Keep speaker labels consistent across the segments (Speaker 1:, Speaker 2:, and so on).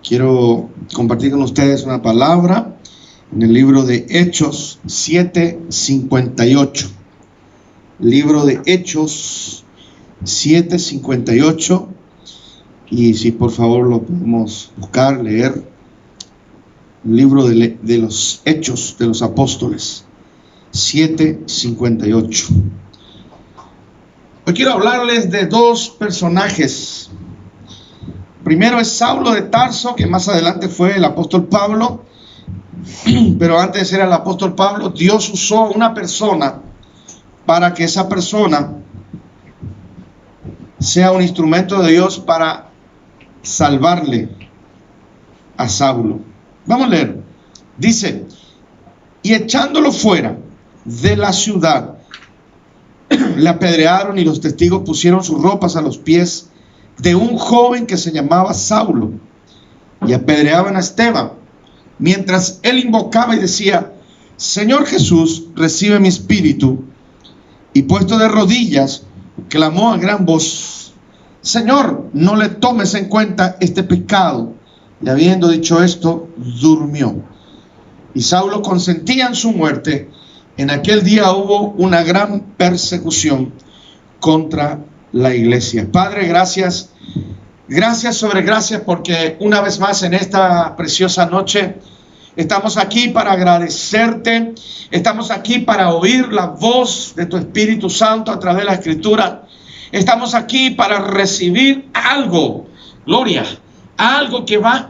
Speaker 1: Quiero compartir con ustedes una palabra en el libro de Hechos 7:58. Libro de Hechos 7:58. Y si por favor lo podemos buscar, leer. El libro de los Hechos de los Apóstoles 7:58. Hoy quiero hablarles de dos personajes. Primero es Saulo de Tarso, que más adelante fue el apóstol Pablo. Pero antes de ser el apóstol Pablo, Dios usó a una persona para que esa persona sea un instrumento de Dios para salvarle a Saulo. Vamos a leer. Dice: y echándolo fuera de la ciudad, le apedrearon, y los testigos pusieron sus ropas a los pies de un joven que se llamaba Saulo, y apedreaban a Esteban, mientras él invocaba y decía: Señor Jesús, recibe mi espíritu. Y puesto de rodillas, clamó a gran voz: Señor, no le tomes en cuenta este pecado. Y habiendo dicho esto, durmió. Y Saulo consentía en su muerte. En aquel día hubo una gran persecución contra la iglesia. Padre, gracias sobre gracias, porque una vez más en esta preciosa noche estamos aquí para agradecerte. Estamos aquí para oír la voz de tu Espíritu Santo a través de la Escritura. Estamos aquí para recibir algo, gloria, algo que va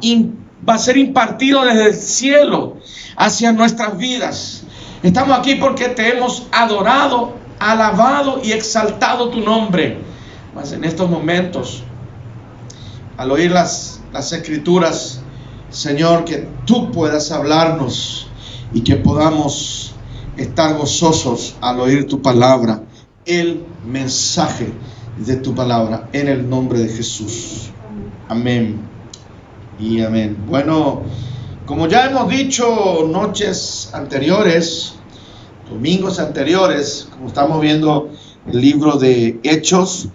Speaker 1: a ser impartido desde el cielo hacia nuestras vidas. Estamos aquí porque te hemos adorado, alabado y exaltado tu nombre. Mas en estos momentos, al oír las Escrituras, Señor, que tú puedas hablarnos y que podamos estar gozosos al oír tu palabra, el mensaje de tu palabra, en el nombre de Jesús. Amén y amén. Bueno, como ya hemos dicho noches anteriores, domingos anteriores, como estamos viendo el libro de Hechos,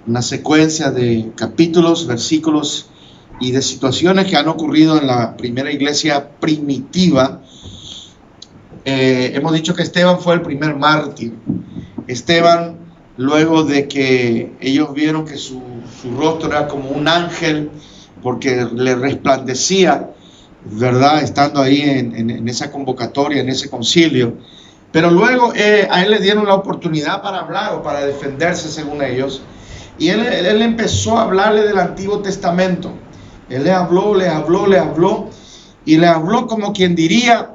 Speaker 1: una secuencia de capítulos, versículos y de situaciones que han ocurrido en la primera iglesia primitiva. Hemos dicho que Esteban fue el primer mártir. Esteban, luego de que ellos vieron que su rostro era como un ángel, porque le resplandecía, ¿verdad?, estando ahí en esa convocatoria, en ese concilio. Pero luego a él le dieron la oportunidad para hablar o para defenderse, según ellos. Y él empezó a hablarle del Antiguo Testamento. Él le habló, y le habló como quien diría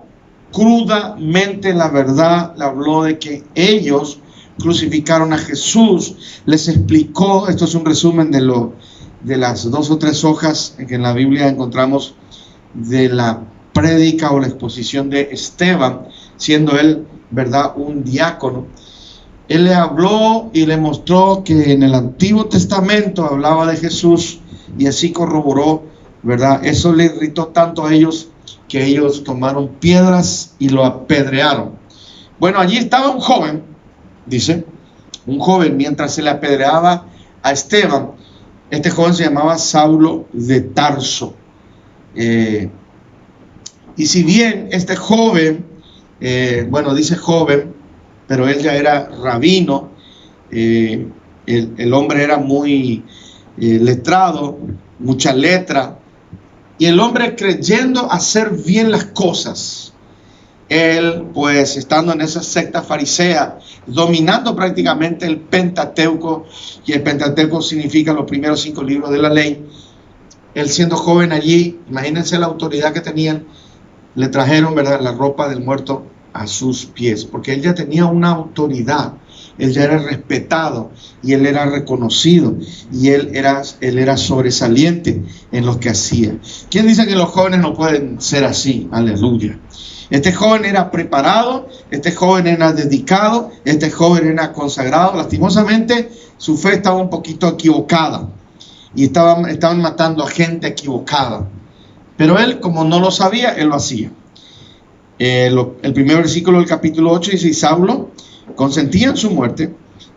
Speaker 1: crudamente la verdad. Le habló de que ellos crucificaron a Jesús. Les explicó, esto es un resumen de las 2 o 3 hojas que en la Biblia encontramos de la prédica o la exposición de Esteban, siendo él, ¿verdad?, un diácono. Él le habló y le mostró que en el Antiguo Testamento hablaba de Jesús, y así corroboró, ¿verdad? Eso le irritó tanto a ellos que ellos tomaron piedras y lo apedrearon. Bueno, allí estaba un joven, dice, un joven, mientras se le apedreaba a Esteban. Este joven se llamaba Saulo de Tarso. Y si bien este joven, dice joven, pero él ya era rabino, el hombre era muy letrado, mucha letra, y el hombre creyendo hacer bien las cosas, él pues estando en esa secta farisea, dominando prácticamente el Pentateuco, y el Pentateuco significa los primeros 5 libros de la ley. Él siendo joven allí, imagínense la autoridad que tenían, le trajeron, ¿verdad?, la ropa del muerto a sus pies, porque él ya tenía una autoridad, él ya era respetado y él era reconocido y él era sobresaliente en lo que hacía. ¿Quién dice que los jóvenes no pueden ser así? Aleluya. Este joven era preparado, este joven era dedicado, este joven era consagrado. Lastimosamente su fe estaba un poquito equivocada y estaban matando a gente equivocada, pero él, como no lo sabía, él lo hacía. El primer versículo del capítulo 8 dice: y Saulo consentía en su muerte,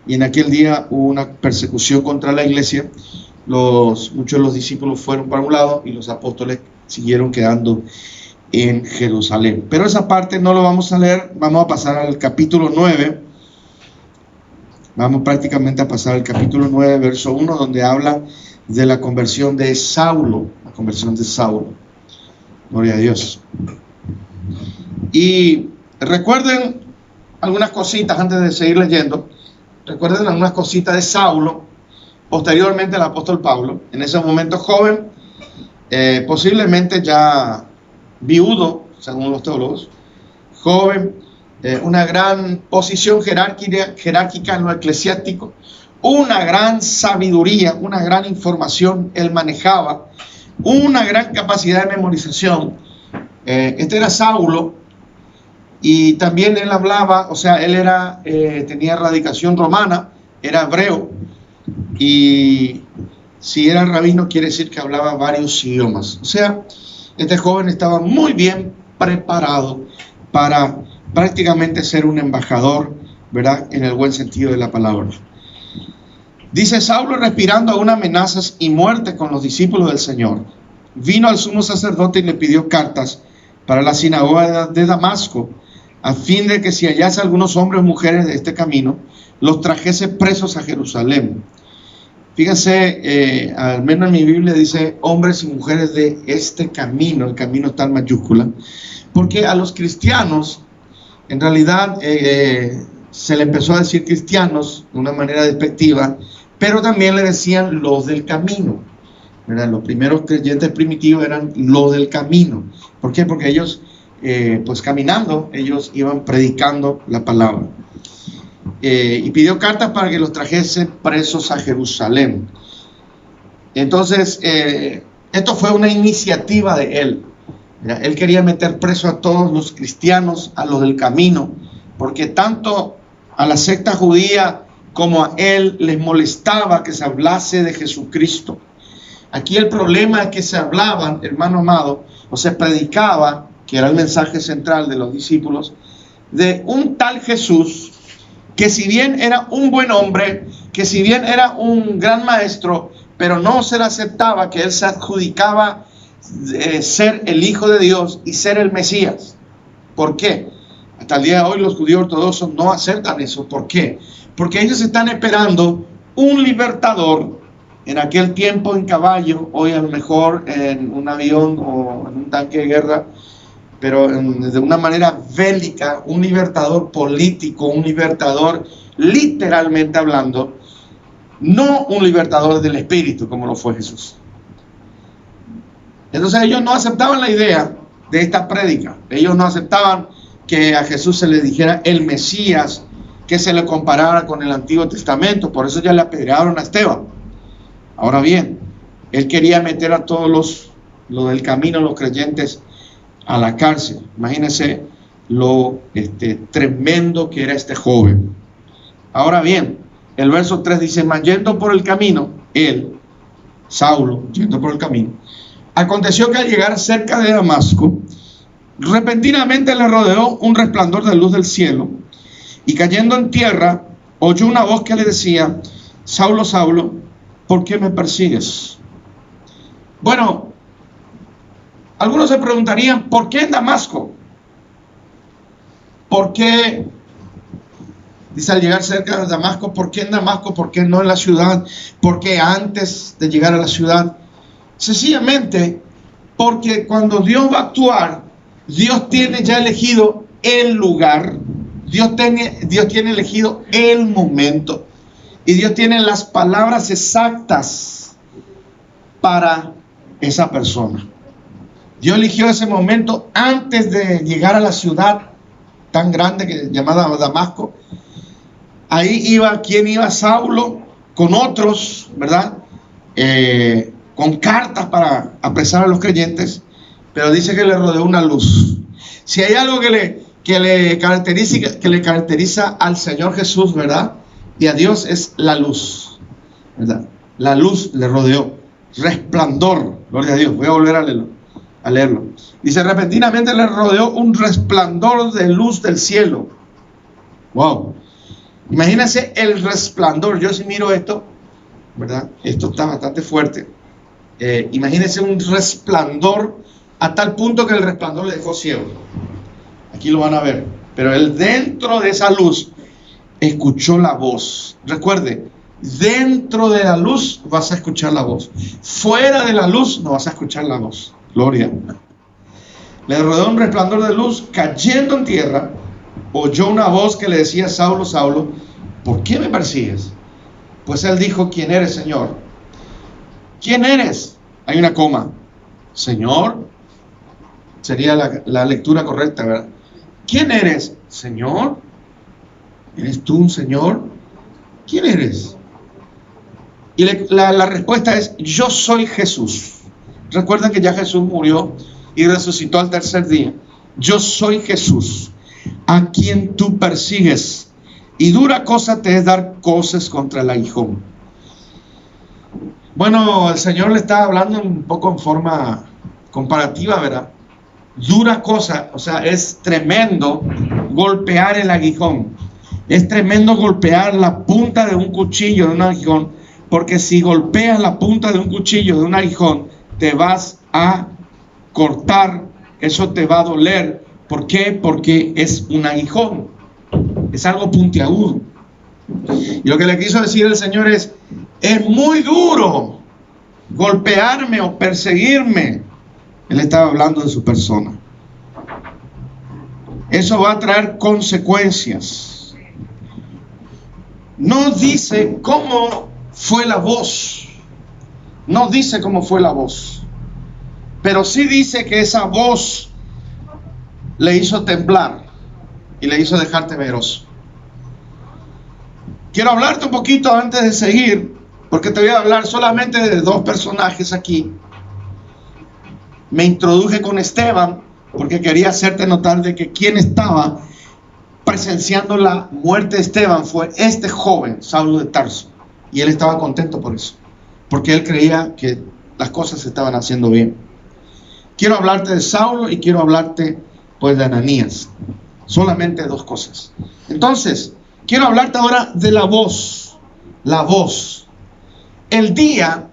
Speaker 1: y en aquel día hubo una persecución contra la iglesia. Muchos de los discípulos fueron para un lado y los apóstoles siguieron quedando en Jerusalén. Pero esa parte no lo vamos a leer. Vamos a pasar al capítulo 9. Vamos prácticamente a pasar al capítulo 9, verso 1, donde habla de la conversión de Saulo. La conversión de Saulo. Gloria a Dios. Y recuerden algunas cositas antes de seguir leyendo. Recuerden algunas cositas de Saulo, posteriormente el apóstol Pablo, en ese momento joven, posiblemente ya viudo, según los teólogos, joven, una gran posición jerárquica en lo eclesiástico, una gran sabiduría, una gran información él manejaba, una gran capacidad de memorización. Este era Saulo. Y también él hablaba, o sea, él tenía radicación romana, era hebreo, y si era rabino quiere decir que hablaba varios idiomas. O sea, este joven estaba muy bien preparado para prácticamente ser un embajador, ¿verdad?, en el buen sentido de la palabra. Dice: Saulo, respirando aún amenazas y muerte con los discípulos del Señor, vino al sumo sacerdote y le pidió cartas para la sinagoga de Damasco, a fin de que si hallase algunos hombres o mujeres de este camino, los trajese presos a Jerusalén. Fíjense, al menos en mi Biblia dice hombres y mujeres de este camino. El camino está en mayúscula, porque a los cristianos, en realidad, se le empezó a decir cristianos de una manera despectiva, pero también le decían los del camino, ¿verdad? Los primeros creyentes primitivos eran los del camino. ¿Por qué? Porque ellos, pues caminando, ellos iban predicando la palabra. Y pidió cartas para que los trajesen presos a Jerusalén. Entonces, esto fue una iniciativa de él. Él quería meter preso a todos los cristianos, a los del camino, porque tanto a la secta judía como a él les molestaba que se hablase de Jesucristo. Aquí el problema es que se hablaban, hermano amado, o se predicaba, que era el mensaje central de los discípulos, de un tal Jesús, que si bien era un buen hombre, que si bien era un gran maestro, pero no se le aceptaba que él se adjudicaba ser el Hijo de Dios y ser el Mesías. ¿Por qué? Hasta el día de hoy los judíos ortodoxos no aceptan eso. ¿Por qué? Porque ellos están esperando un libertador, en aquel tiempo en caballo, hoy a lo mejor en un avión o en un tanque de guerra, pero de una manera bélica, un libertador político, un libertador literalmente hablando, no un libertador del espíritu como lo fue Jesús. Entonces ellos no aceptaban la idea de esta prédica. Ellos no aceptaban que a Jesús se le dijera el Mesías, que se le comparara con el Antiguo Testamento. Por eso ya le apedrearon a Esteban. Ahora bien, él quería meter a todos los del camino, los creyentes, a la cárcel. Imagínense lo tremendo que era este joven. Ahora bien, el verso 3 dice: mas yendo por el camino, él, Saulo, yendo por el camino, aconteció que al llegar cerca de Damasco, repentinamente le rodeó un resplandor de luz del cielo, y cayendo en tierra, oyó una voz que le decía: Saulo, Saulo, ¿por qué me persigues? Bueno, algunos se preguntarían, ¿por qué en Damasco? ¿Por qué? Dice, al llegar cerca de Damasco, ¿por qué en Damasco? ¿Por qué no en la ciudad? ¿Por qué antes de llegar a la ciudad? Sencillamente, porque cuando Dios va a actuar, Dios tiene ya elegido el lugar, Dios tiene elegido el momento, y Dios tiene las palabras exactas para esa persona. Dios eligió ese momento antes de llegar a la ciudad tan grande llamada Damasco. Ahí iba, ¿quién iba? Saulo, con otros, ¿verdad? Con cartas para apresar a los creyentes, pero dice que le rodeó una luz. Si hay algo que le caracteriza al Señor Jesús, ¿verdad? Y a Dios, es la luz, ¿verdad? La luz le rodeó, resplandor, gloria a Dios. Voy a volver a leerlo. Dice, repentinamente le rodeó un resplandor de luz del cielo. Wow. Imagínense el resplandor. Yo si miro esto, ¿verdad? Esto está bastante fuerte. Imagínense un resplandor a tal punto que el resplandor le dejó ciego. Aquí lo van a ver. Pero él, dentro de esa luz, escuchó la voz. Recuerde, dentro de la luz vas a escuchar la voz. Fuera de la luz no vas a escuchar la voz. Gloria. Le rodeó un resplandor de luz. Cayendo en tierra, oyó una voz que le decía: Saulo, Saulo, ¿por qué me persigues? Pues él dijo: ¿quién eres, Señor? ¿Quién eres? Hay una coma. Señor, sería la lectura correcta, ¿verdad? ¿Quién eres? Señor. ¿Eres tú un Señor? ¿Quién eres? Y la respuesta es: yo soy Jesús. Recuerden que ya Jesús murió y resucitó al tercer día. Yo soy Jesús, a quien tú persigues, y dura cosa te es dar coces contra el aguijón. Bueno, el Señor le está hablando un poco en forma comparativa, ¿verdad? Dura cosa, o sea, es tremendo golpear el aguijón. Es tremendo golpear la punta de un cuchillo de un aguijón, porque si golpeas la punta de un cuchillo de un aguijón, te vas a cortar, eso te va a doler. ¿Por qué? Porque es un aguijón, es algo puntiagudo. Y lo que le quiso decir el Señor es muy duro golpearme o perseguirme. Él estaba hablando de su persona. Eso va a traer consecuencias. No dice cómo fue la voz. No dice cómo fue la voz. Pero sí dice que esa voz le hizo temblar y le hizo dejar temeroso. Quiero hablarte un poquito antes de seguir, porque te voy a hablar solamente de dos personajes aquí. Me introduje con Esteban porque quería hacerte notar de que quien estaba presenciando la muerte de Esteban fue este joven, Saulo de Tarso. Y él estaba contento por eso, porque él creía que las cosas se estaban haciendo bien. Quiero hablarte de Saulo y quiero hablarte pues de Ananías. Solamente dos cosas. Entonces, quiero hablarte ahora de la voz. La voz. El día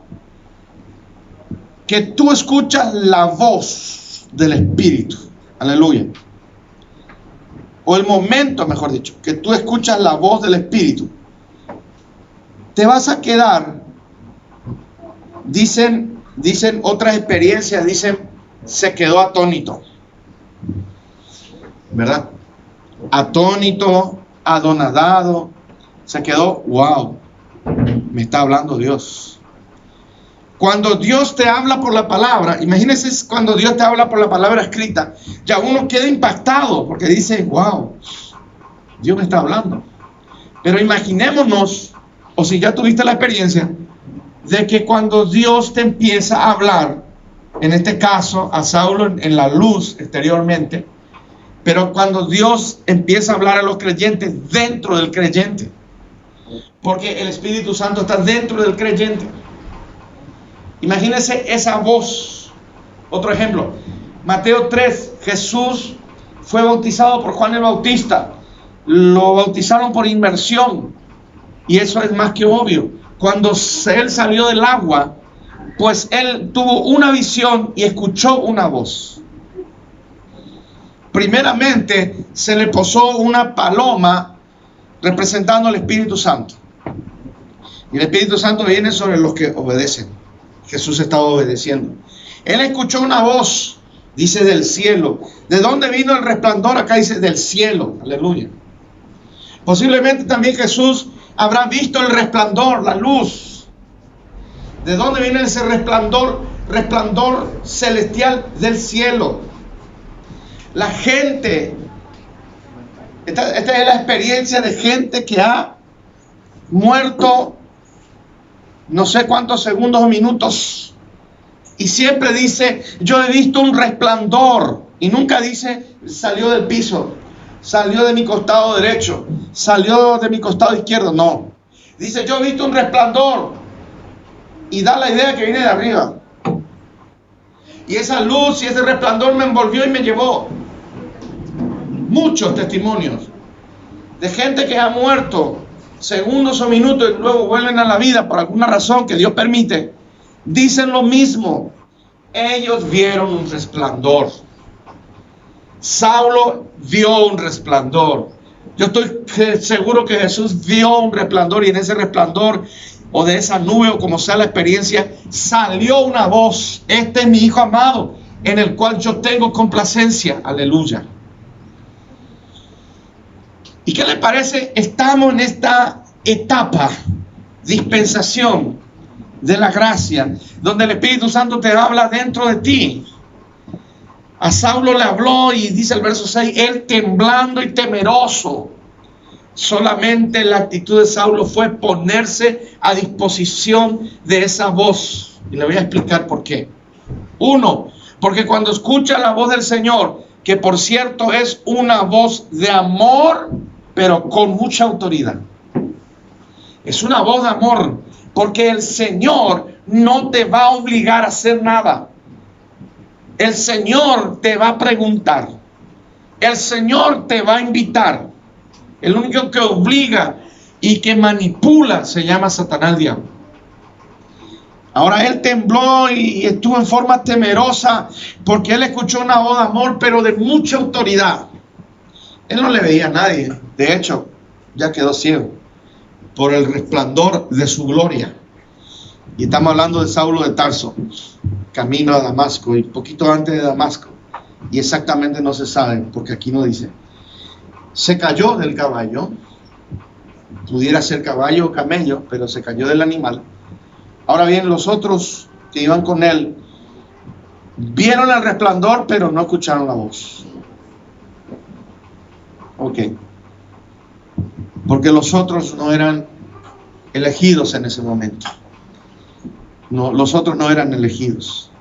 Speaker 1: que tú escuchas la voz del Espíritu. Aleluya. O el momento, mejor dicho, que tú escuchas la voz del Espíritu, te vas a quedar, dicen otras experiencias, se quedó atónito, ¿verdad? Atónito, adonadado, se quedó, wow, me está hablando Dios. Cuando Dios te habla por la palabra, imagínense cuando Dios te habla por la palabra escrita, ya uno queda impactado porque dice, wow, Dios me está hablando. Pero imaginémonos, o si ya tuviste la experiencia, de que cuando Dios te empieza a hablar, en este caso a Saulo en la luz exteriormente, pero cuando Dios empieza a hablar a los creyentes dentro del creyente, porque el Espíritu Santo está dentro del creyente. Imagínense esa voz. Otro ejemplo, Mateo 3, Jesús fue bautizado por Juan el Bautista. Lo bautizaron por inmersión, y eso es más que obvio. Cuando él salió del agua, pues él tuvo una visión y escuchó una voz. Primeramente se le posó una paloma representando al Espíritu Santo, y el Espíritu Santo viene sobre los que obedecen. Jesús estaba obedeciendo. Él escuchó una voz, dice, del cielo. ¿De dónde vino el resplandor? Acá dice del cielo. Aleluya. Posiblemente también Jesús habrá visto el resplandor, la luz. ¿De dónde viene ese resplandor? resplandor celestial del cielo. La gente, esta es la experiencia de gente que ha muerto no sé cuántos segundos o minutos, y siempre dice: yo he visto un resplandor, y nunca dice salió del piso, salió de mi costado derecho, salió de mi costado izquierdo. No, dice: yo he visto un resplandor, y da la idea que viene de arriba, y esa luz y ese resplandor me envolvió y me llevó. Muchos testimonios de gente que ha muerto segundos o minutos y luego vuelven a la vida por alguna razón que Dios permite, dicen lo mismo: ellos vieron un resplandor. Saulo vio un resplandor. Yo estoy seguro que Jesús vio un resplandor, y en ese resplandor, o de esa nube, o como sea la experiencia, salió una voz: este es mi Hijo amado, en el cual yo tengo complacencia. Aleluya. ¿Y qué le parece? Estamos en esta etapa, dispensación de la gracia, donde el Espíritu Santo te habla dentro de ti. A Saulo le habló, y dice el verso 6, él temblando y temeroso. Solamente la actitud de Saulo fue ponerse a disposición de esa voz. Y le voy a explicar por qué. Uno, porque cuando escucha la voz del Señor, que por cierto es una voz de amor, pero con mucha autoridad. Es una voz de amor, porque el Señor no te va a obligar a hacer nada. El Señor te va a preguntar. El Señor te va a invitar. El único que obliga y que manipula se llama Satanás, el diablo. Ahora él tembló y estuvo en forma temerosa, porque él escuchó una voz de amor, pero de mucha autoridad. Él no le veía a nadie. De hecho, ya quedó ciego por el resplandor de su gloria. Y estamos hablando de Saulo de Tarso, camino a Damasco, y poquito antes de Damasco. Y exactamente no se sabe, porque aquí no dice. Se cayó del caballo. Pudiera ser caballo o camello, pero se cayó del animal. Ahora bien, los otros que iban con él vieron el resplandor, pero no escucharon la voz. Ok. Porque los otros no eran elegidos en ese momento. No, los otros no eran elegidos.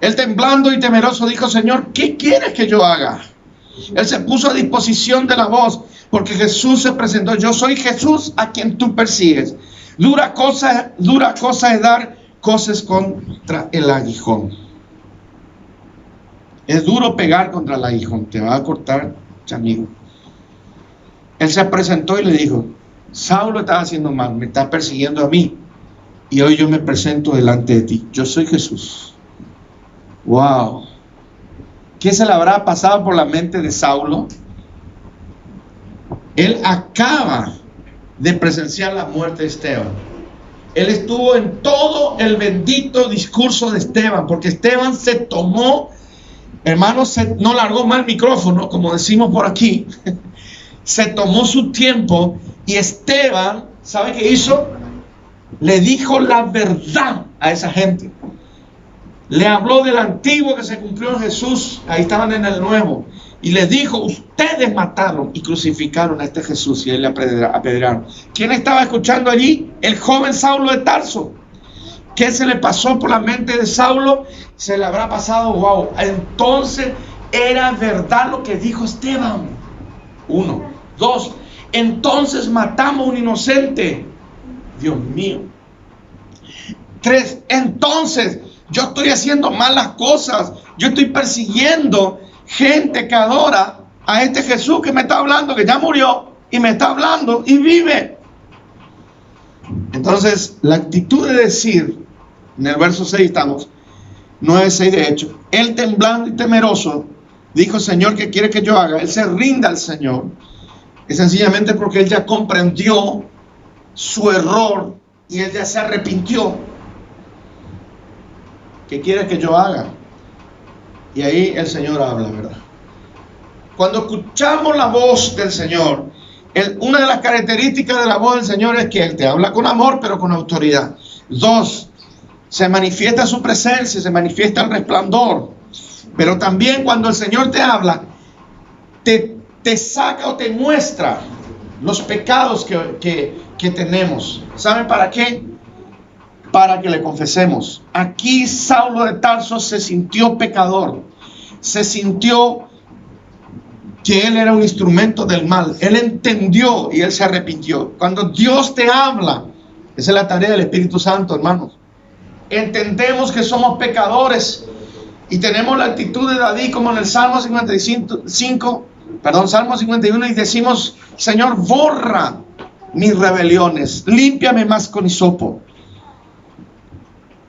Speaker 1: Él, temblando y temeroso, dijo: Señor, ¿qué quieres que yo haga? Él se puso a disposición de la voz, porque Jesús se presentó: yo soy Jesús a quien tú persigues. Dura cosa es dar cosas contra el aguijón. Es duro pegar contra el aguijón, te va a cortar, amigo. Él se presentó y le dijo: Saulo estaba haciendo mal, me está persiguiendo a mí, y hoy yo me presento delante de ti. Yo soy Jesús. Wow. ¿Qué se le habrá pasado por la mente de Saulo? Él acaba de presenciar la muerte de Esteban. Él estuvo en todo el bendito discurso de Esteban, porque Esteban se tomó, hermanos, no largó mal el micrófono, como decimos por aquí. Se tomó su tiempo, y Esteban, ¿sabe qué hizo? Le dijo la verdad a esa gente. Le habló del antiguo que se cumplió en Jesús. Ahí estaban en el nuevo. Y les dijo: ustedes mataron y crucificaron a este Jesús, y él le apedrearon. ¿Quién estaba escuchando allí? El joven Saulo de Tarso. ¿Qué se le pasó por la mente de Saulo? Se le habrá pasado: wow, entonces era verdad lo que dijo Esteban. 1, 2, entonces matamos a un inocente. Dios mío. 3, entonces yo estoy haciendo malas cosas. Yo estoy persiguiendo gente que adora a este Jesús que me está hablando, que ya murió, y me está hablando y vive. Entonces, la actitud de decir, en el verso 6 estamos, 9:6 de hecho, él, temblando y temeroso, dijo: Señor, ¿qué quiere que yo haga? Él se rinde al Señor. Es sencillamente porque él ya comprendió su error y él ya se arrepintió. ¿Qué quiere que yo haga? Y ahí el Señor habla, ¿verdad? Cuando escuchamos la voz del Señor, una de las características de la voz del Señor es que Él te habla con amor, pero con autoridad. 2, se manifiesta su presencia, se manifiesta el resplandor. Pero también cuando el Señor te habla, te saca o te muestra los pecados que tenemos. ¿Saben para qué? Para que le confesemos. Aquí Saulo de Tarso se sintió pecador. Se sintió que él era un instrumento del mal. Él entendió y él se arrepintió. Cuando Dios te habla, esa es la tarea del Espíritu Santo, hermanos. Entendemos que somos pecadores y tenemos la actitud de David como en el Salmo 51, y decimos: Señor, borra mis rebeliones, límpiame más con hisopo.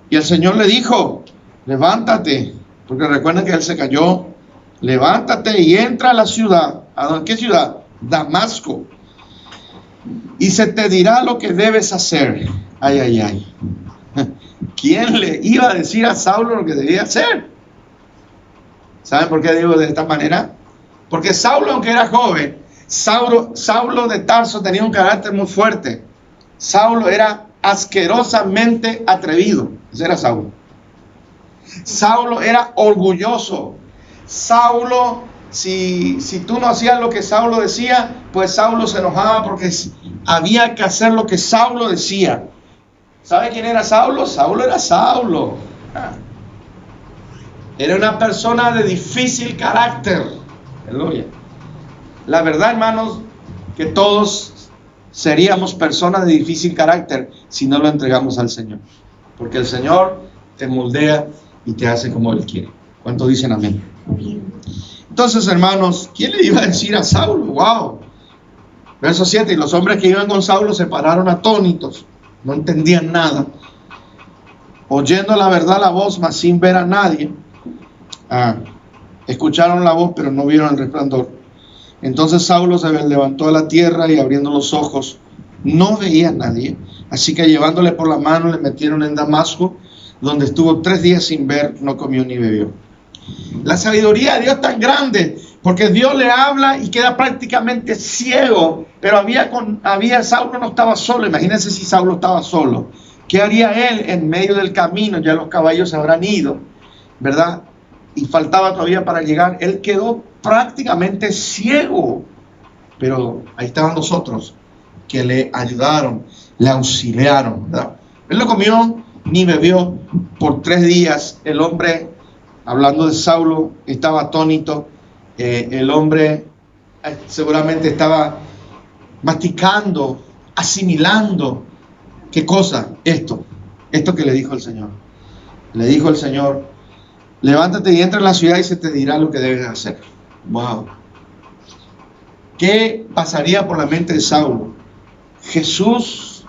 Speaker 1: Y el Señor le dijo: levántate, porque recuerden que él se cayó. Levántate y entra a la ciudad. ¿A qué ciudad? Damasco. Y se te dirá lo que debes hacer. Ay, ay, ay. ¿Quién le iba a decir a Saulo lo que debía hacer? ¿Saben por qué digo de esta manera? Porque Saulo, aunque era joven, Saulo de Tarso tenía un carácter muy fuerte. Saulo era asquerosamente atrevido. Ese era Saulo. Saulo era orgulloso. Saulo, si tú no hacías lo que Saulo decía, pues Saulo se enojaba porque había que hacer lo que Saulo decía. ¿Sabe quién era Saulo? Saulo era Saulo. Era una persona de difícil carácter. Aleluya. La verdad, hermanos, que todos seríamos personas de difícil carácter si no lo entregamos al Señor. Porque el Señor te moldea y te hace como Él quiere. ¿Cuántos dicen amén? Entonces, hermanos, ¿quién le iba a decir a Saulo? ¡Wow! Verso 7. Y los hombres que iban con Saulo se pararon atónitos. No entendían nada. Oyendo la verdad la voz, mas sin ver a nadie. Escucharon la voz, pero no vieron el resplandor. Entonces Saulo se levantó a la tierra y abriendo los ojos, no veía a nadie. Así que llevándole por la mano, le metieron en Damasco, donde estuvo 3 días sin ver, no comió ni bebió. La sabiduría de Dios es tan grande, porque Dios le habla y queda prácticamente ciego. Pero Saulo no estaba solo. Imagínense si Saulo estaba solo. ¿Qué haría él en medio del camino? Ya los caballos se habrán ido, ¿verdad? Y faltaba todavía para llegar. Él quedó prácticamente ciego. Pero ahí estaban los otros que le ayudaron, le auxiliaron, ¿verdad? Él no comió ni bebió por 3 días. El hombre, hablando de Saulo, estaba atónito. El hombre seguramente estaba masticando, asimilando. ¿Qué cosa? Esto que le dijo el Señor. Le dijo el Señor: levántate y entra en la ciudad y se te dirá lo que debes hacer. Wow. ¿Qué pasaría por la mente de Saulo? Jesús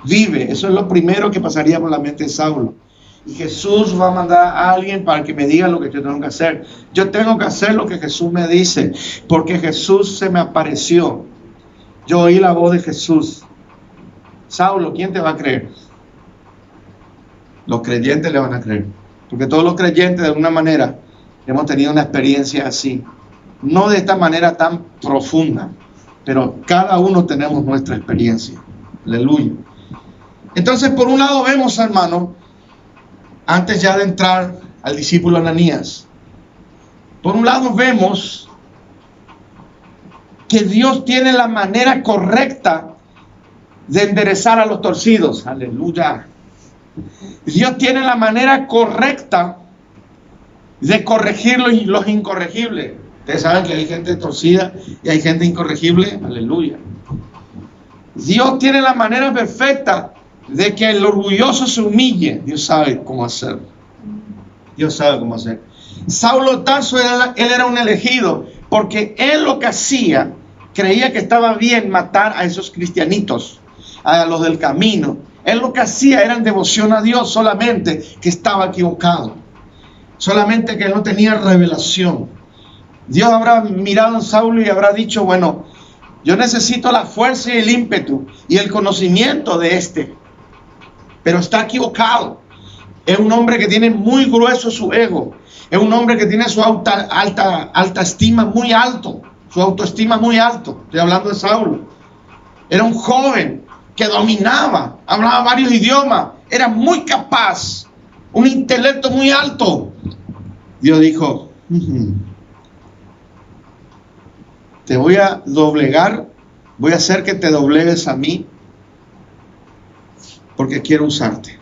Speaker 1: vive. Eso es lo primero que pasaría por la mente de Saulo. Y Jesús va a mandar a alguien para que me diga lo que yo tengo que hacer. Yo tengo que hacer lo que Jesús me dice, porque Jesús se me apareció. Yo oí la voz de Jesús. Saulo, ¿quién te va a creer? Los creyentes le van a creer. Porque todos los creyentes, de alguna manera, hemos tenido una experiencia así. No de esta manera tan profunda, pero cada uno tenemos nuestra experiencia. Aleluya. Entonces, por un lado vemos, hermano, antes ya de entrar al discípulo Ananías, por un lado vemos que Dios tiene la manera correcta de enderezar a los torcidos. Aleluya. Dios tiene la manera correcta de corregir los incorregibles. Ustedes saben que hay gente torcida y hay gente incorregible. Aleluya. Dios tiene la manera perfecta de que el orgulloso se humille. Dios sabe cómo hacer. Dios sabe cómo hacer. Saulo de Tarso, él era un elegido, porque él lo que hacía, creía que estaba bien matar a esos cristianitos, a los del camino. Él lo que hacía era en devoción a Dios, solamente que estaba equivocado. Solamente que él no tenía revelación. Dios habrá mirado a Saulo y habrá dicho: bueno, yo necesito la fuerza y el ímpetu y el conocimiento de este. Pero está equivocado. Es un hombre que tiene muy grueso su ego. Es un hombre que tiene su alta estima muy alto. Su autoestima muy alto. Estoy hablando de Saulo. Era un joven que dominaba, hablaba varios idiomas, era muy capaz, un intelecto muy alto. Dios dijo, te voy a doblegar, voy a hacer que te doblegues a mí, porque quiero usarte.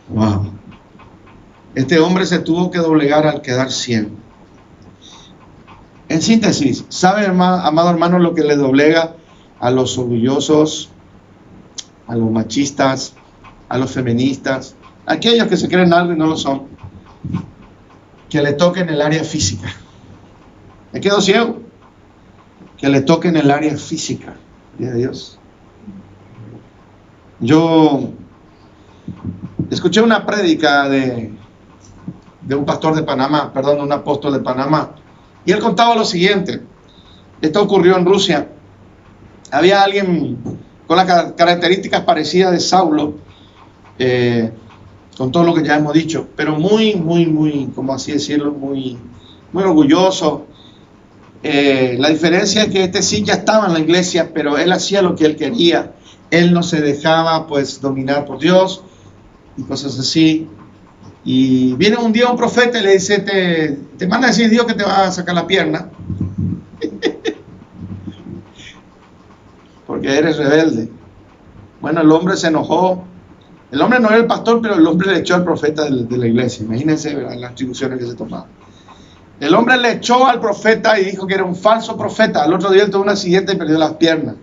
Speaker 1: Wow. Este hombre se tuvo que doblegar al quedar ciego. En síntesis, ¿sabe, amado hermano, lo que le doblega a los orgullosos, a los machistas, a los feministas, a aquellos que se creen algo y no lo son? Que le toque en el área física. Me quedo ciego. Que le toque en el área física. Gloria a Dios. Yo escuché una prédica de un pastor de Panamá, perdón, un apóstol de Panamá, y él contaba lo siguiente. Esto ocurrió en Rusia. Había alguien con las características parecidas de Saulo, con todo lo que ya hemos dicho, pero muy, como así decirlo, muy orgulloso. La diferencia es que este sí ya estaba en la iglesia, pero él hacía lo que él quería. Él no se dejaba pues dominar por Dios y cosas así. Y viene un día un profeta y le dice, te manda a decir Dios que te va a sacar la pierna porque eres rebelde. Bueno, el hombre se enojó. El hombre no era el pastor, pero el hombre le echó al profeta de la iglesia. Imagínense, ¿verdad?, las atribuciones que se tomaban. El hombre le echó al profeta y dijo que era un falso profeta. Al otro día él tuvo un accidente y perdió las piernas,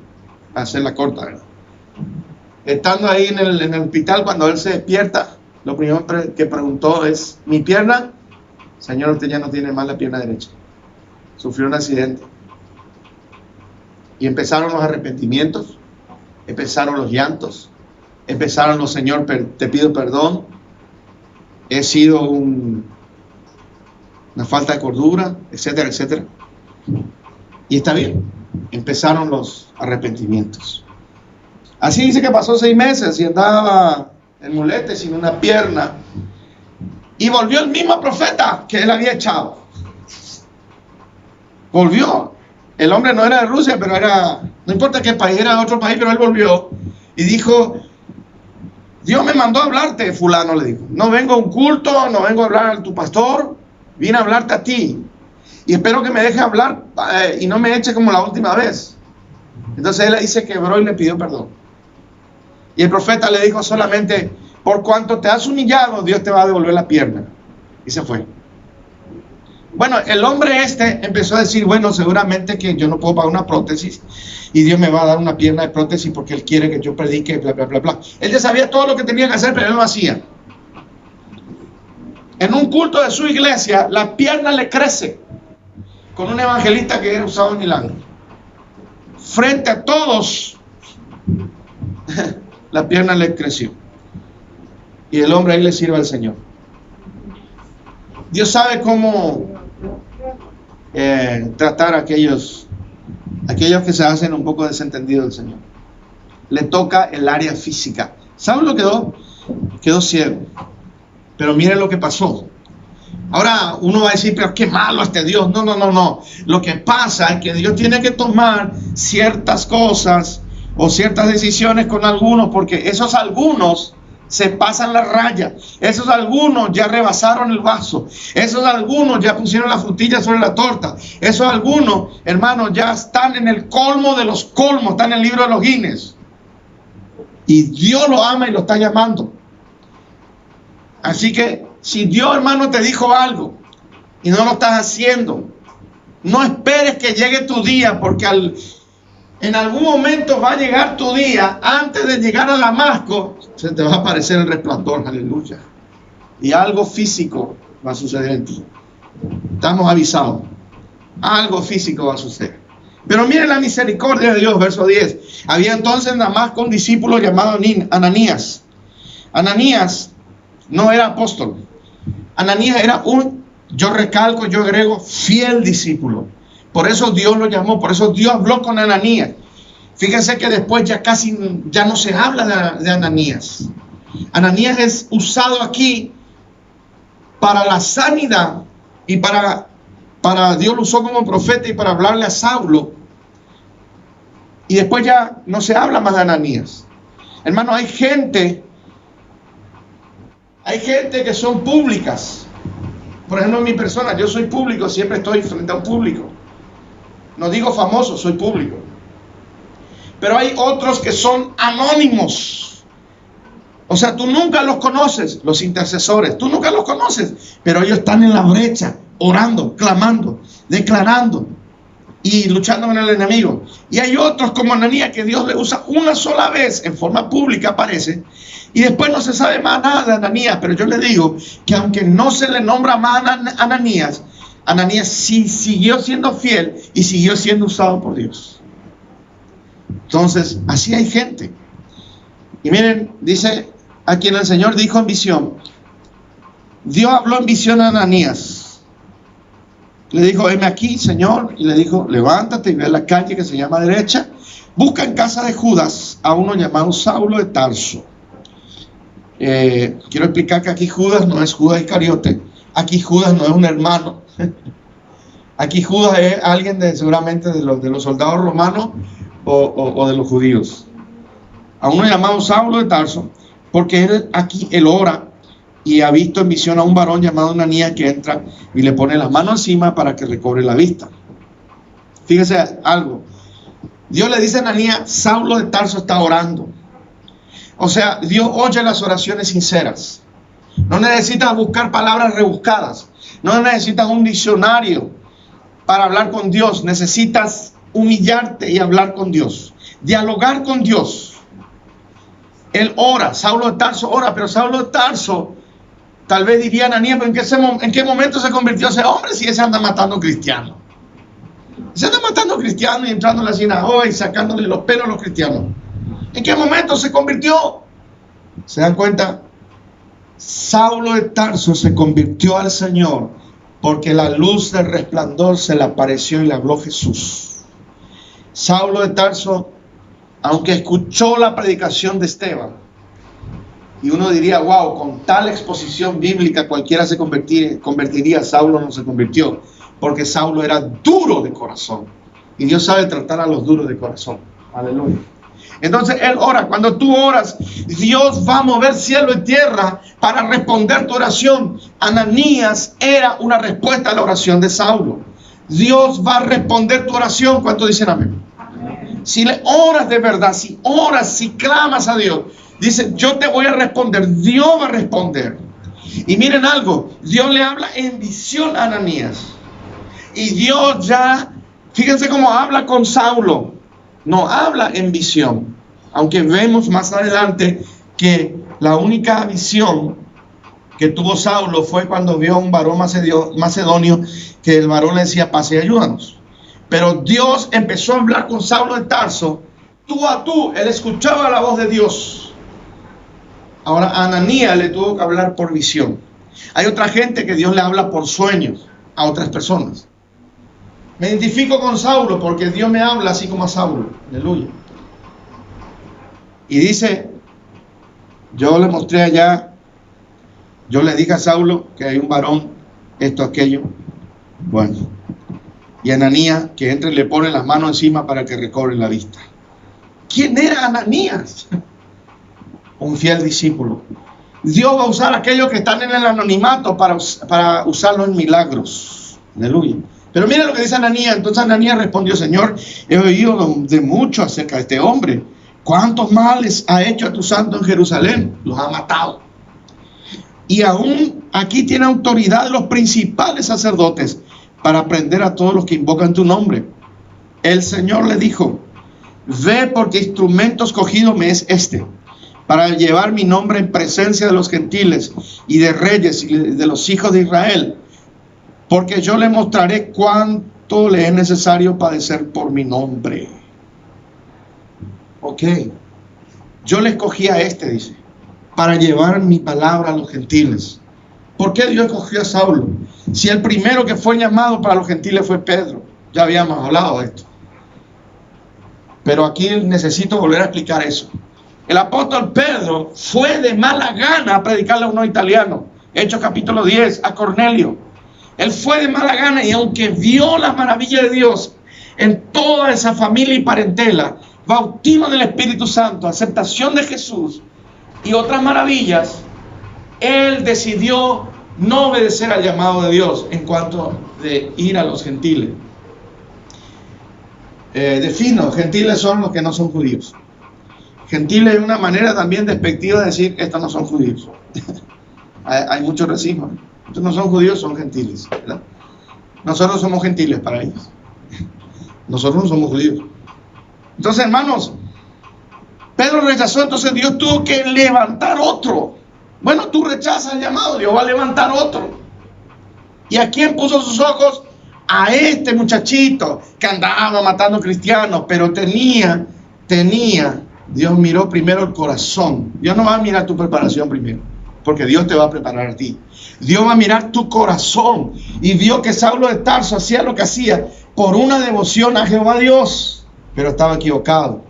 Speaker 1: para hacerla corta, ¿verdad? Estando ahí en el hospital, cuando él se despierta, lo primero que preguntó es, ¿mi pierna? Señor, usted ya no tiene más la pierna derecha. Sufrió un accidente. Y empezaron los arrepentimientos, empezaron los llantos, empezaron los, Señor, te pido perdón, he sido una falta de cordura, etcétera, etcétera. Y está bien, empezaron los arrepentimientos. Así dice que pasó 6 meses y andaba en muletes sin una pierna. Y volvió el mismo profeta que él había echado. Volvió. El hombre no era de Rusia, pero era, no importa qué país, era de otro país, pero él volvió y dijo, Dios me mandó a hablarte, fulano, le dijo. No vengo a un culto, no vengo a hablar a tu pastor, vine a hablarte a ti. Y espero que me deje hablar y no me eche como la última vez. Entonces él ahí se quebró y le pidió perdón. Y el profeta le dijo solamente, por cuanto te has humillado, Dios te va a devolver la pierna. Y se fue. Bueno, el hombre empezó a decir, bueno, seguramente que yo no puedo pagar una prótesis y Dios me va a dar una pierna de prótesis porque Él quiere que yo predique, bla, bla, bla, bla. Él ya sabía todo lo que tenía que hacer, pero él no lo hacía. En un culto de su iglesia, la pierna le crece con un evangelista que era usado en milagro. Frente a todos, la pierna le creció. Y el hombre ahí le sirve al Señor. Dios sabe cómo tratar a aquellos que se hacen un poco desentendidos del Señor. Le toca el área física. ¿Saben lo que quedó ciego? Pero miren lo que pasó. Ahora uno va a decir, pero qué malo este Dios. No. Lo que pasa es que Dios tiene que tomar ciertas cosas o ciertas decisiones con algunos, porque esos algunos se pasan la raya. Esos algunos ya rebasaron el vaso. Esos algunos ya pusieron la frutilla sobre la torta. Esos algunos, hermanos, ya están en el colmo de los colmos. Están en el libro de los Guinness. Y Dios lo ama y lo está llamando. Así que si Dios, hermano, te dijo algo y no lo estás haciendo, no esperes que llegue tu día, porque en algún momento va a llegar tu día. Antes de llegar a Damasco, se te va a aparecer el resplandor, aleluya. Y algo físico va a suceder en ti. Estamos avisados. Algo físico va a suceder. Pero miren la misericordia de Dios, verso 10. Había entonces en Damasco un discípulo llamado Ananías. Ananías no era apóstol. Ananías era yo agrego, fiel discípulo. Por eso Dios lo llamó, por eso Dios habló con Ananías. Fíjense que después ya no se habla de Ananías. Ananías es usado aquí para la sanidad y para Dios lo usó como profeta y para hablarle a Saulo. Y después ya no se habla más de Ananías. Hermano, hay gente que son públicas. Por ejemplo, en mi persona, yo soy público, siempre estoy frente a un público. No digo famoso, soy público. Pero hay otros que son anónimos. O sea, tú nunca los conoces, los intercesores, tú nunca los conoces, pero ellos están en la brecha, orando, clamando, declarando y luchando con el enemigo. Y hay otros como Ananías que Dios le usa una sola vez en forma pública, aparece, y después no se sabe más nada de Ananías. Pero yo le digo que aunque no se le nombra más a Ananías, Ananías sí siguió siendo fiel y siguió siendo usado por Dios. Entonces, así hay gente. Y miren, dice a quien el Señor dijo en visión. Dios habló en visión a Ananías. Le dijo, heme aquí, Señor. Y le dijo, levántate y ve a la calle que se llama derecha. Busca en casa de Judas a uno llamado Saulo de Tarso. Quiero explicar que aquí Judas no es Judas Iscariote. Aquí Judas no es un hermano. Aquí Judas es alguien seguramente de los soldados romanos o de los judíos. A uno llamado Saulo de Tarso, porque él ora y ha visto en visión a un varón llamado Ananías que entra y le pone las manos encima para que recobre la vista. Fíjese algo. Dios le dice a Ananías, Saulo de Tarso está orando. O sea, Dios oye las oraciones sinceras. No necesitas buscar palabras rebuscadas. No necesitas un diccionario para hablar con Dios. Necesitas humillarte y hablar con Dios. Dialogar con Dios. Él ora, Saulo de Tarso ora, pero Saulo de Tarso, tal vez diría Ananías, pero ¿en qué momento se convirtió ese hombre si ese anda matando cristianos? Se anda matando cristianos y entrando en la sinagoga y sacándole los pelos a los cristianos. ¿En qué momento se convirtió? ¿Se dan cuenta? Saulo de Tarso se convirtió al Señor porque la luz del resplandor se le apareció y le habló Jesús. Saulo de Tarso, aunque escuchó la predicación de Esteban, y uno diría, wow, con tal exposición bíblica cualquiera se convertiría, Saulo no se convirtió, porque Saulo era duro de corazón, y Dios sabe tratar a los duros de corazón. Aleluya. Entonces él ora. Cuando tú oras, Dios va a mover cielo y tierra para responder tu oración. Ananías era una respuesta a la oración de Saulo. Dios va a responder tu oración. ¿Cuántos dicen amén? Si le oras de verdad, si oras, si clamas a Dios, dice, yo te voy a responder. Dios va a responder. Y miren algo, Dios le habla en visión a Ananías. Y Dios ya, fíjense cómo habla con Saulo. No habla en visión. Aunque vemos más adelante que la única visión que tuvo Saulo fue cuando vio a un varón macedonio, que el varón le decía, pase y ayúdanos. Pero Dios empezó a hablar con Saulo de Tarso, tú a tú. Él escuchaba la voz de Dios. Ahora a Ananías le tuvo que hablar por visión. Hay otra gente que Dios le habla por sueños a otras personas. Me identifico con Saulo porque Dios me habla así como a Saulo. Aleluya. Y dice, yo le mostré allá, yo le dije a Saulo que hay un varón, esto, aquello. Bueno. Y Ananías que entra y le pone las manos encima para que recobre la vista. ¿Quién era Ananías? Un fiel discípulo. Dios va a usar a aquellos que están en el anonimato para usarlos en milagros. Aleluya. Pero mira lo que dice Ananías. Entonces Ananías respondió, Señor, he oído de mucho acerca de este hombre. ¿Cuántos males ha hecho a tu santo en Jerusalén? Los ha matado. Y aún aquí tiene autoridad de los principales sacerdotes para prender a todos los que invocan tu nombre. El Señor le dijo, ve porque instrumento escogido me es este, para llevar mi nombre en presencia de los gentiles y de reyes y de los hijos de Israel, porque yo le mostraré cuánto le es necesario padecer por mi nombre. Ok, yo le escogí a este, dice, para llevar mi palabra a los gentiles. ¿Por qué Dios escogió a Saulo? Si el primero que fue llamado para los gentiles fue Pedro. Ya habíamos hablado de esto. Pero aquí necesito volver a explicar eso. El apóstol Pedro fue de mala gana a predicarle a unos italianos. Hechos capítulo 10, a Cornelio. Él fue de mala gana y aunque vio la maravilla de Dios en toda esa familia y parentela, bautismo del Espíritu Santo, aceptación de Jesús y otras maravillas, él decidió no obedecer al llamado de Dios en cuanto de ir a los gentiles. Defino, gentiles son los que no son judíos. Gentiles es una manera también despectiva de decir, estos no son judíos. hay mucho racismo. Estos no son judíos, son gentiles, ¿verdad? Nosotros somos gentiles para ellos. Nosotros no somos judíos. Entonces, hermanos, Pedro rechazó, entonces Dios tuvo que levantar otro. Bueno, tú rechazas el llamado, Dios va a levantar otro. ¿Y a quién puso sus ojos? A este muchachito que andaba matando cristianos, pero tenía, Dios miró primero el corazón. Dios no va a mirar tu preparación primero, porque Dios te va a preparar a ti. Dios va a mirar tu corazón. Y vio que Saulo de Tarso hacía lo que hacía por una devoción a Jehová Dios, pero estaba equivocado.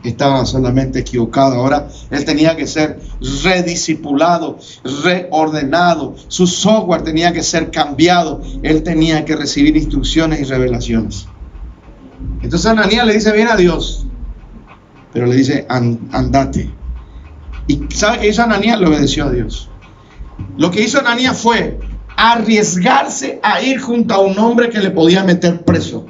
Speaker 1: Estaba solamente equivocado. Ahora él tenía que ser rediscipulado, reordenado. Su software tenía que ser cambiado. Él tenía que recibir instrucciones y revelaciones. Entonces Ananías le dice bien a Dios, pero le dice andate. ¿Y sabe qué hizo Ananías? Le obedeció a Dios. Lo que hizo Ananías fue arriesgarse a ir junto a un hombre que le podía meter preso.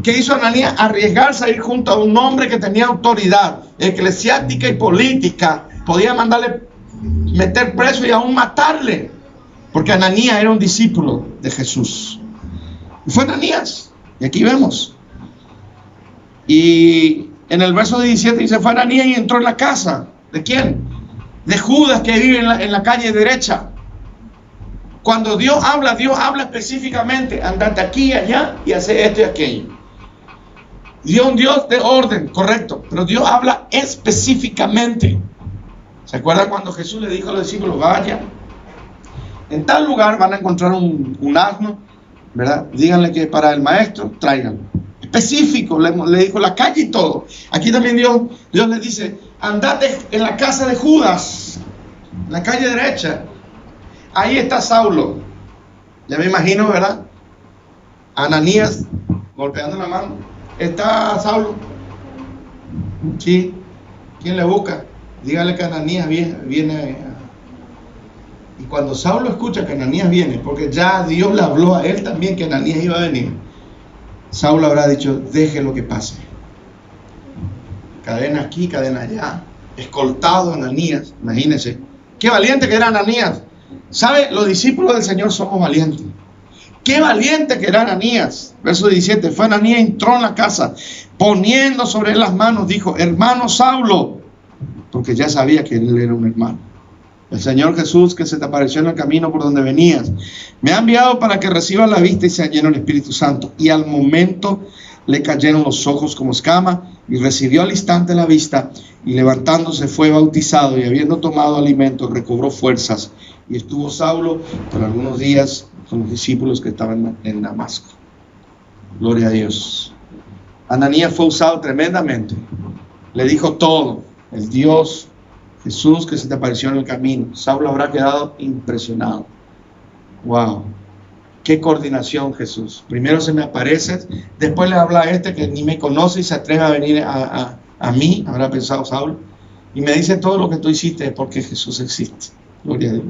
Speaker 1: ¿Qué hizo Ananías? Arriesgarse a ir junto a un hombre que tenía autoridad eclesiástica y política. Podía mandarle meter preso y aún matarle, porque Ananías era un discípulo de Jesús. Y fue Ananías. Y aquí vemos. Y en el verso 17 dice, fue Ananías y entró en la casa. ¿De quién? De Judas, que vive en la calle derecha. Cuando Dios habla específicamente, andate aquí y allá y hace esto y aquello. Dios es un Dios de orden, correcto, pero Dios habla específicamente. ¿Se acuerdan cuando Jesús le dijo a los discípulos, vayan? En tal lugar van a encontrar un asno, ¿verdad? Díganle que para el maestro, tráiganlo. Específico, le dijo la calle y todo. Aquí también Dios le dice, andate en la casa de Judas, en la calle derecha. Ahí está Saulo. Ya me imagino, ¿verdad? Ananías golpeando la mano. ¿Está Saulo? Sí. ¿Quién le busca? Dígale que Ananías viene. Y cuando Saulo escucha que Ananías viene, porque ya Dios le habló a él también que Ananías iba a venir, Saulo habrá dicho, deje lo que pase. Cadena aquí, cadena allá. Escoltado Ananías. Imagínense. Qué valiente que era Ananías. ¿Sabe? Los discípulos del Señor somos valientes. Qué valiente que era Ananías. Verso 17. Fue Ananías, entró en la casa, poniendo sobre él las manos, dijo, hermano Saulo, porque ya sabía que él era un hermano. El Señor Jesús, que se te apareció en el camino por donde venías, me ha enviado para que recibas la vista y sea lleno del Espíritu Santo. Y al momento le cayeron los ojos como escama, y recibió al instante la vista, y levantándose fue bautizado, y habiendo tomado alimento recobró fuerzas. Y estuvo Saulo por algunos días con los discípulos que estaban en Damasco. Gloria a Dios. Ananías fue usado tremendamente. Le dijo todo. El Dios Jesús que se te apareció en el camino. Saulo habrá quedado impresionado. Wow. Qué coordinación, Jesús. Primero se me aparece, después le habla a este que ni me conoce y se atreve a venir a mí, habrá pensado Saulo, y me dice todo lo que tú hiciste porque Jesús existe. Gloria a Dios.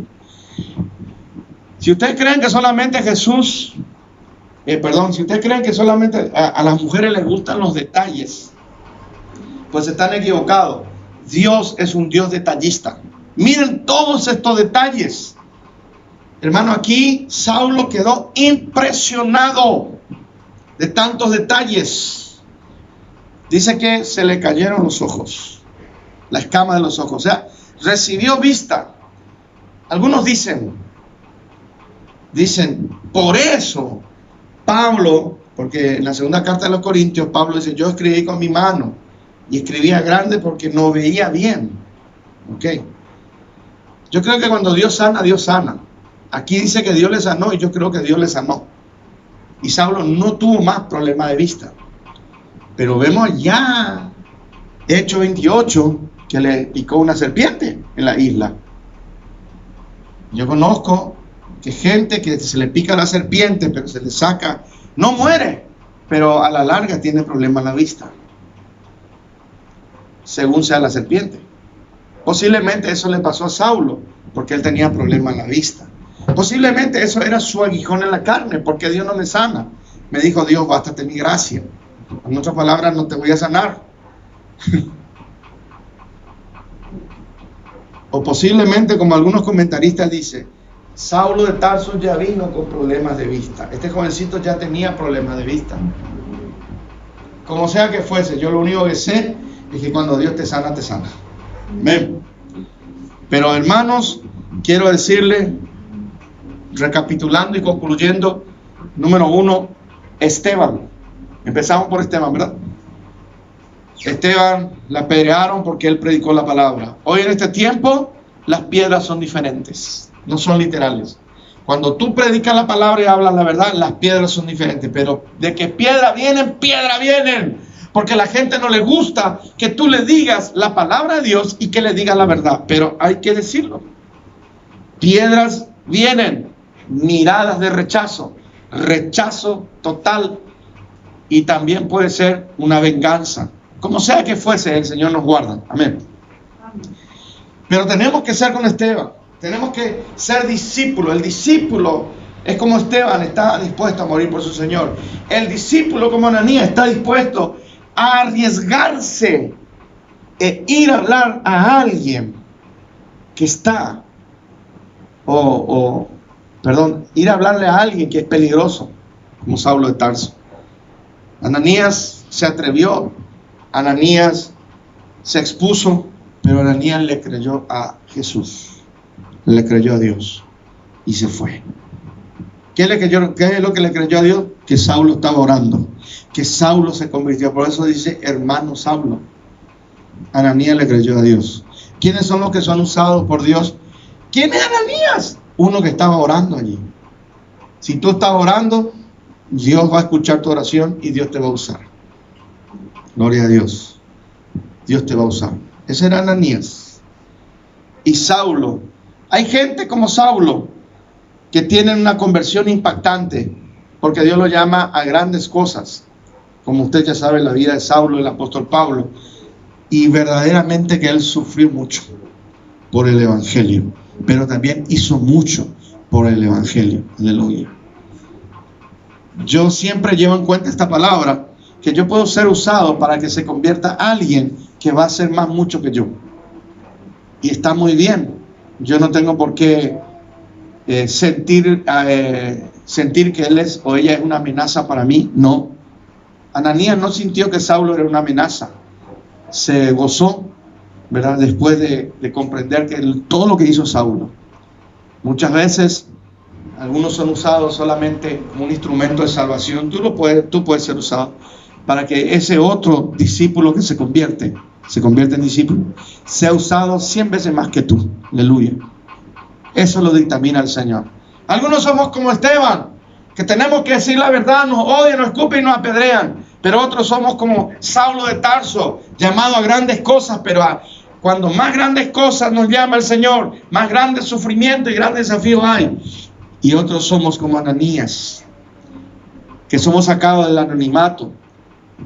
Speaker 1: Si ustedes creen que solamente Jesús, si ustedes creen que solamente a las mujeres les gustan los detalles, pues están equivocados. Dios es un Dios detallista. Miren todos estos detalles. Hermano, aquí Saulo quedó impresionado de tantos detalles. Dice que se le cayeron los ojos, la escama de los ojos, o sea, recibió vista. Algunos dicen, por eso Pablo, porque en la segunda carta de los Corintios, Pablo dice, yo escribí con mi mano y escribía grande porque no veía bien. Ok. Yo creo que cuando Dios sana, Dios sana. Aquí dice que Dios le sanó y yo creo que Dios le sanó. Y Saulo no tuvo más problema de vista. Pero vemos ya, Hechos 28, que le picó una serpiente en la isla. Yo conozco que gente que se le pica la serpiente, pero se le saca, no muere, pero a la larga tiene problema en la vista. según sea la serpiente. Posiblemente eso le pasó a Saulo, porque él tenía problemas en la vista. Posiblemente eso era su aguijón en la carne, porque Dios no me sana. Me dijo Dios, bástate mi gracia. En otras palabras, no te voy a sanar. O posiblemente, como algunos comentaristas dicen, Saulo de Tarso ya vino con problemas de vista. Este jovencito ya tenía problemas de vista. Como sea que fuese, yo lo único que sé es que cuando Dios te sana, te sana. Amén. Pero hermanos, quiero decirle, recapitulando y concluyendo, número 1, Esteban. Empezamos por Esteban, ¿verdad? Esteban la apedrearon porque él predicó la palabra. Hoy en este tiempo las piedras son diferentes, no son literales. Cuando tú predicas la palabra y hablas la verdad, las piedras son diferentes. Pero de que piedra vienen. Porque a la gente no le gusta que tú le digas la palabra de Dios y que le digas la verdad. Pero hay que decirlo. Piedras vienen, miradas de rechazo, rechazo total. Y también puede ser una venganza. Como sea que fuese, el Señor nos guarda. Amén. Pero tenemos que ser con Esteban. Tenemos que ser discípulos. El discípulo es como Esteban, está dispuesto a morir por su Señor. El discípulo como Ananías está dispuesto a arriesgarse e ir a hablar a alguien que está, ir a hablarle a alguien que es peligroso, como Saulo de Tarso. Ananías se atrevió, Ananías se expuso, pero Ananías le creyó a Jesús, le creyó a Dios y se fue. ¿Qué es lo que le creyó a Dios? Que Saulo estaba orando, que Saulo se convirtió. Por eso dice hermano Saulo. Ananías le creyó a Dios. ¿Quiénes son los que son usados por Dios? ¿Quién es Ananías? Uno que estaba orando allí. Si tú estás orando, Dios va a escuchar tu oración y Dios te va a usar. Gloria a Dios. Dios te va a usar. Ese era Ananías. Y Saulo. Hay gente como Saulo que tienen una conversión impactante porque Dios lo llama a grandes cosas. Como usted ya sabe, la vida de Saulo, el apóstol Pablo. Y verdaderamente que él sufrió mucho por el evangelio, pero también hizo mucho por el evangelio. Aleluya. Yo siempre llevo en cuenta esta palabra, que yo puedo ser usado para que se convierta alguien que va a hacer más mucho que yo. Y está muy bien. Yo no tengo por qué sentir que él es o ella es una amenaza para mí. No. Ananías no sintió que Saulo era una amenaza. Se gozó, ¿verdad? Después de comprender que todo lo que hizo Saulo. Muchas veces algunos son usados solamente como un instrumento de salvación. Tú puedes ser usado para que ese otro discípulo que se convierte en discípulo, sea usado 100 veces más que tú. Aleluya. Eso lo dictamina el Señor. Algunos somos como Esteban, que tenemos que decir la verdad, nos odian, nos escupen y nos apedrean. Pero otros somos como Saulo de Tarso, llamado a grandes cosas, pero cuando más grandes cosas nos llama el Señor, más grandes sufrimientos y grandes desafíos hay. Y otros somos como Ananías, que somos sacados del anonimato.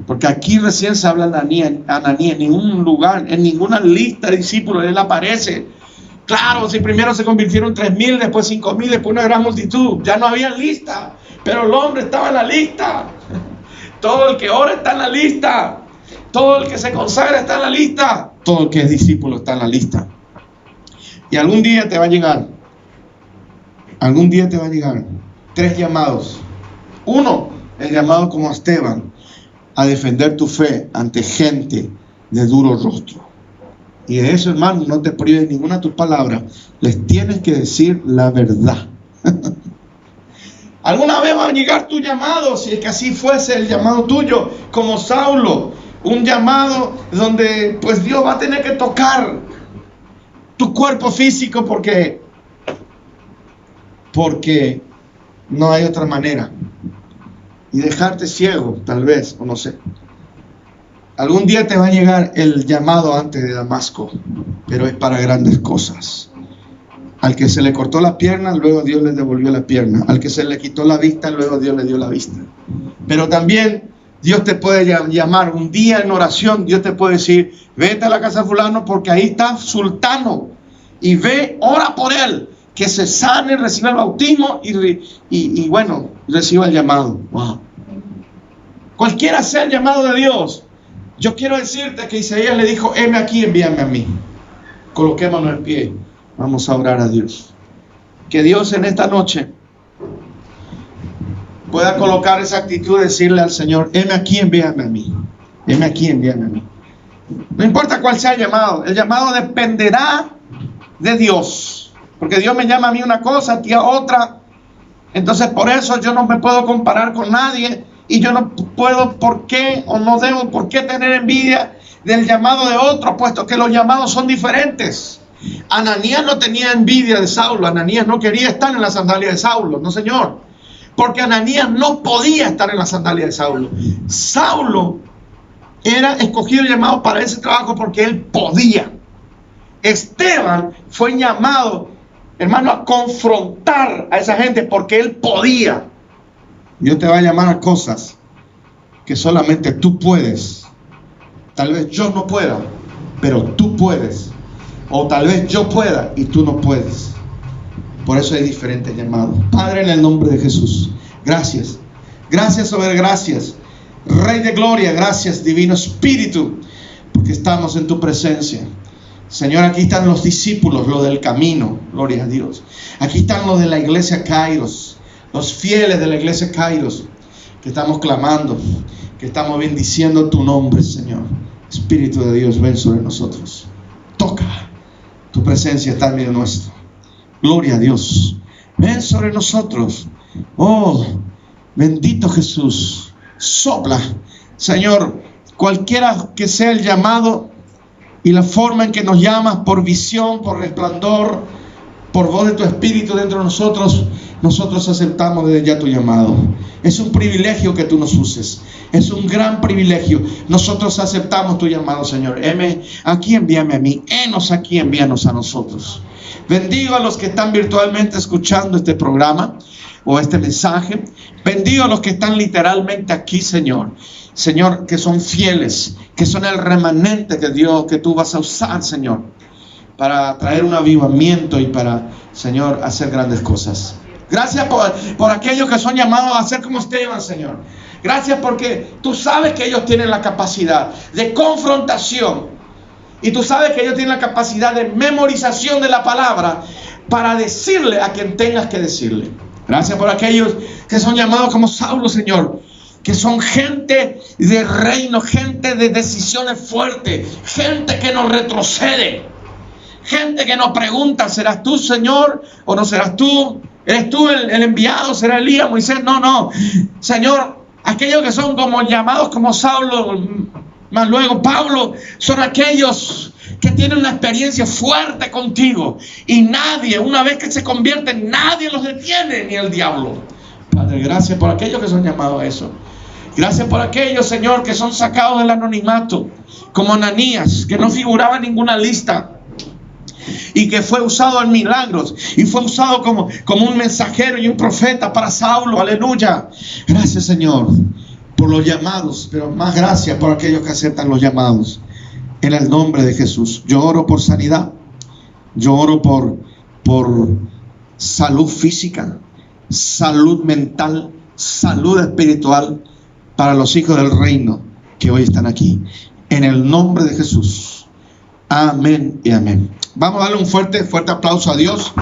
Speaker 1: Porque aquí recién se habla de Ananías, en ningún lugar, en ninguna lista de discípulos él aparece. Claro, si primero se convirtieron 3,000, después 5,000, después una gran multitud, ya no había lista, pero el hombre estaba en la lista. Todo el que ora está en la lista, todo el que se consagra está en la lista, todo el que es discípulo está en la lista. Y algún día te va a llegar 3 llamados. Uno, el llamado como Esteban, a defender tu fe ante gente de duro rostro. Y de eso, hermano, no te prives ninguna de tus palabras. Les tienes que decir la verdad. Alguna vez va a llegar tu llamado, si es que así fuese el llamado tuyo, como Saulo. Un llamado donde pues Dios va a tener que tocar tu cuerpo físico porque no hay otra manera. Y dejarte ciego, tal vez, o no sé. Algún día te va a llegar el llamado antes de Damasco, pero es para grandes cosas. Al que se le cortó la pierna, luego Dios le devolvió la pierna. Al que se le quitó la vista, luego Dios le dio la vista. Pero también Dios te puede llamar un día en oración. Dios te puede decir, vete a la casa de fulano porque ahí está sultano. Y ve, ora por él, que se sane, reciba el bautismo y bueno, reciba el llamado. Wow. Cualquiera sea el llamado de Dios. Yo quiero decirte que Isaías le dijo, heme aquí, envíame a mí. Coloquémonos en pie. Vamos a orar a Dios. Que Dios en esta noche pueda colocar esa actitud de decirle al Señor, heme aquí, envíame a mí. Heme aquí, envíame a mí. No importa cuál sea el llamado dependerá de Dios. Porque Dios me llama a mí una cosa, a ti a otra. Entonces por eso yo no me puedo comparar con nadie. Y yo no puedo por qué o no debo por qué tener envidia del llamado de otro, puesto que los llamados son diferentes. Ananías no tenía envidia de Saulo. Ananías no quería estar en la sandalia de Saulo. No, señor. Porque Ananías no podía estar en la sandalia de Saulo. Saulo era escogido y llamado para ese trabajo porque él podía. Esteban fue llamado, hermano, a confrontar a esa gente porque él podía. Dios te va a llamar a cosas que solamente tú puedes. Tal vez yo no pueda, pero tú puedes. O tal vez yo pueda y tú no puedes. Por eso hay diferentes llamados. Padre, en el nombre de Jesús, gracias. Gracias sobre gracias. Rey de gloria, gracias, Divino Espíritu, porque estamos en tu presencia. Señor, aquí están los discípulos, los del camino, gloria a Dios. Aquí están los de la iglesia Kairos, los fieles de la iglesia Kairos, que estamos clamando, que estamos bendiciendo tu nombre, Señor. Espíritu de Dios, ven sobre nosotros. Toca, tu presencia está en medio nuestro. Gloria a Dios. Ven sobre nosotros. Oh, bendito Jesús. Sopla, Señor, cualquiera que sea el llamado y la forma en que nos llamas, por visión, por resplandor, por voz de tu Espíritu dentro de nosotros, nosotros aceptamos desde ya tu llamado. Es un privilegio que tú nos uses. Es un gran privilegio. Nosotros aceptamos tu llamado, Señor. Heme aquí, envíame a mí. Henos aquí, envíanos a nosotros. Bendigo a los que están virtualmente escuchando este programa o este mensaje. Bendigo a los que están literalmente aquí, Señor. Señor, que son fieles, que son el remanente que Dios, que tú vas a usar, Señor, para traer un avivamiento y para, Señor, hacer grandes cosas. Gracias por aquellos que son llamados a ser como Esteban, Señor. Gracias porque tú sabes que ellos tienen la capacidad de confrontación. Y tú sabes que ellos tienen la capacidad de memorización de la palabra para decirle a quien tengas que decirle. Gracias por aquellos que son llamados como Saulo, Señor, que son gente de reino, gente de decisiones fuertes, gente que no retrocede, gente que nos pregunta, ¿serás tú, Señor, o no serás tú? ¿Eres tú el enviado? ¿Será Elías, Moisés? No, Señor, aquellos que son como llamados como Saulo, más luego Pablo, son aquellos que tienen una experiencia fuerte contigo y nadie, una vez que se convierten, nadie los detiene, ni el diablo. Padre, gracias por aquellos que son llamados a eso. Gracias por aquellos, Señor, que son sacados del anonimato, como Ananías, que no figuraba en ninguna lista y que fue usado en milagros y fue usado como un mensajero y un profeta para Saulo. Aleluya. Gracias, Señor, por los llamados, pero más gracias por aquellos que aceptan los llamados. En el nombre de Jesús, yo oro por sanidad, yo oro por salud física, salud mental, salud espiritual para los hijos del reino que hoy están aquí. En el nombre de Jesús. Amén y amén. Vamos a darle un fuerte aplauso a Dios.